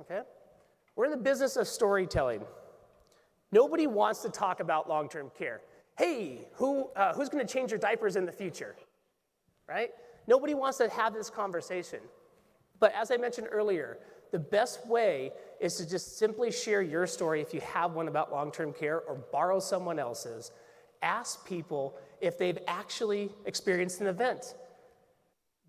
okay? We're in the business of storytelling. Nobody wants to talk about long-term care. Hey, who's gonna change your diapers in the future, right? Nobody wants to have this conversation. But as I mentioned earlier, the best way is to just simply share your story if you have one about long-term care or borrow someone else's. Ask people if they've actually experienced an event.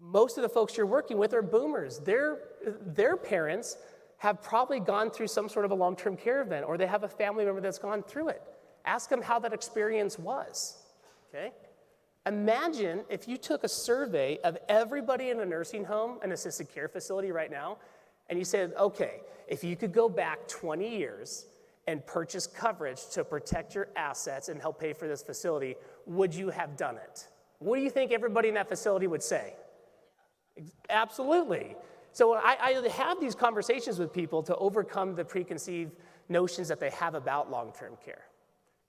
Most of the folks you're working with are boomers. Their parents have probably gone through some sort of a long-term care event, or they have a family member that's gone through it. Ask them how that experience was, okay? Imagine if you took a survey of everybody in a nursing home, an assisted care facility right now, and you said, okay, if you could go back 20 years and purchase coverage to protect your assets and help pay for this facility, would you have done it? What do you think everybody in that facility would say? Absolutely. So I have these conversations with people to overcome the preconceived notions that they have about long-term care.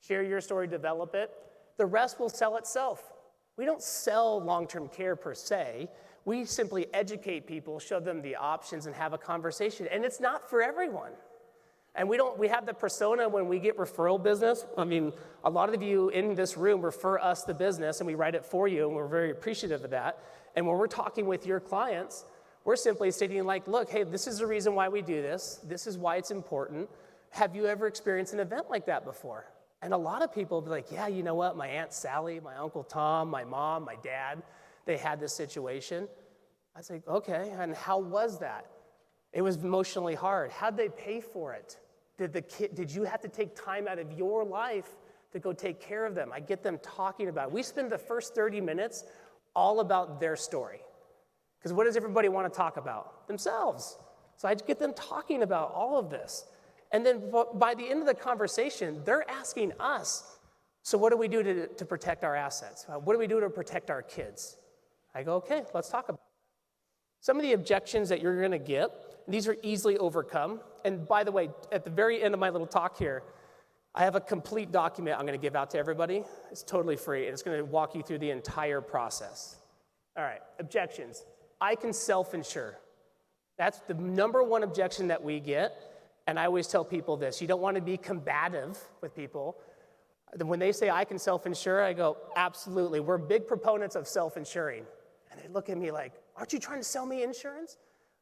Share your story, develop it. The rest will sell itself. We don't sell long-term care per se. We simply educate people, show them the options, and have a conversation. And it's not for everyone. And we have the persona when we get referral business. I mean, a lot of you in this room refer us the business, and we write it for you, and we're very appreciative of that. And when we're talking with your clients, we're simply stating like, look, hey, this is the reason why we do this. This is why it's important. Have you ever experienced an event like that before? And a lot of people will be like, yeah, you know what? My Aunt Sally, my Uncle Tom, my mom, my dad, they had this situation. I was like, okay, and how was that? It was emotionally hard. How'd they pay for it? Did you have to take time out of your life to go take care of them? I get them talking about it. We spend the first 30 minutes all about their story. Because what does everybody want to talk about? Themselves. So I get them talking about all of this. And then by the end of the conversation, they're asking us, so what do we do to protect our assets? What do we do to protect our kids? I go, okay, let's talk about it. Some of the objections that you're going to get, these are easily overcome. And by the way, at the very end of my little talk here, I have a complete document I'm going to give out to everybody. It's totally free, and it's going to walk you through the entire process. All right, objections. I can self-insure. That's the number one objection that we get, and I always tell people this. You don't want to be combative with people. When they say I can self-insure, I go, absolutely. We're big proponents of self-insuring. And they look at me like, aren't you trying to sell me insurance?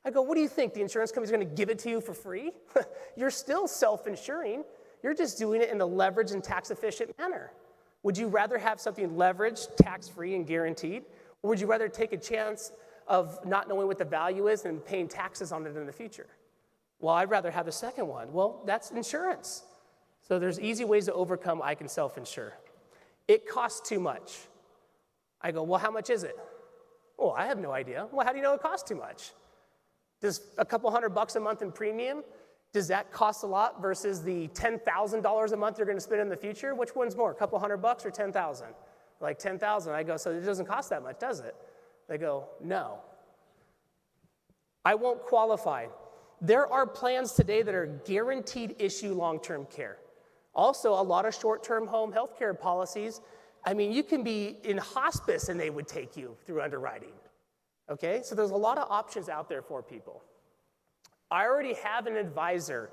I go, what do you think? The insurance company's going to give it to you for free? You're still self-insuring. You're just doing it in a leveraged and tax-efficient manner. Would you rather have something leveraged, tax-free, and guaranteed? Or would you rather take a chance of not knowing what the value is and paying taxes on it in the future? Well, I'd rather have the second one. Well, that's insurance. So there's easy ways to overcome I can self-insure. It costs too much. I go, well, how much is it? Oh, I have no idea. Well, how do you know it costs too much? Does a couple $100 a month in premium, does that cost a lot versus the $10,000 a month you're going to spend in the future? Which one's more, a couple $100 or 10,000? Like 10,000. I go, so it doesn't cost that much, does it? They go, no. I won't qualify. There are plans today that are guaranteed issue long-term care. Also, a lot of short-term home health care policies, I mean, you can be in hospice and they would take you through underwriting. Okay, so there's a lot of options out there for people. I already have an advisor.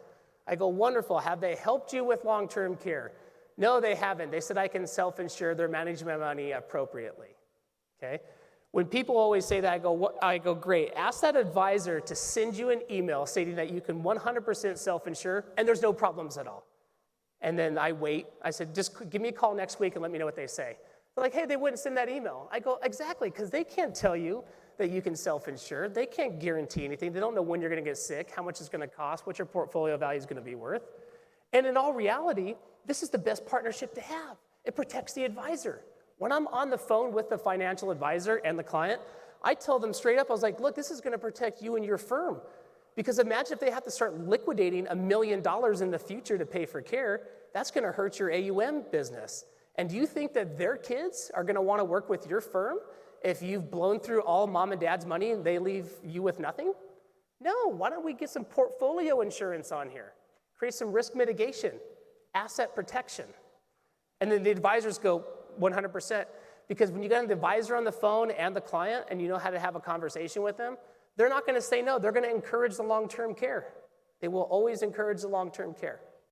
I go, wonderful, have they helped you with long-term care? No, they haven't. They said I can self-insure, they're managing my money appropriately. Okay, when people always say that, I go, great. Ask that advisor to send you an email stating that you can 100% self-insure and there's no problems at all. And then I wait. I said, just give me a call next week and let me know what they say. They're like, hey, they wouldn't send that email. I go, exactly, because they can't tell you that you can self-insure. They can't guarantee anything. They don't know when you're going to get sick, how much it's going to cost, what your portfolio value is going to be worth. And in all reality, this is the best partnership to have. It protects the advisor. When I'm on the phone with the financial advisor and the client, I tell them straight up, I was like, look, this is going to protect you and your firm. Because imagine if they have to start liquidating $1 million in the future to pay for care, that's going to hurt your AUM business. And do you think that their kids are going to want to work with your firm if you've blown through all mom and dad's money and they leave you with nothing? No, why don't we get some portfolio insurance on here? Create some risk mitigation, asset protection. And then the advisors go 100%, because when you got an advisor on the phone and the client and you know how to have a conversation with them, they're not going to say no. They're going to encourage the long-term care. They will always encourage the long-term care.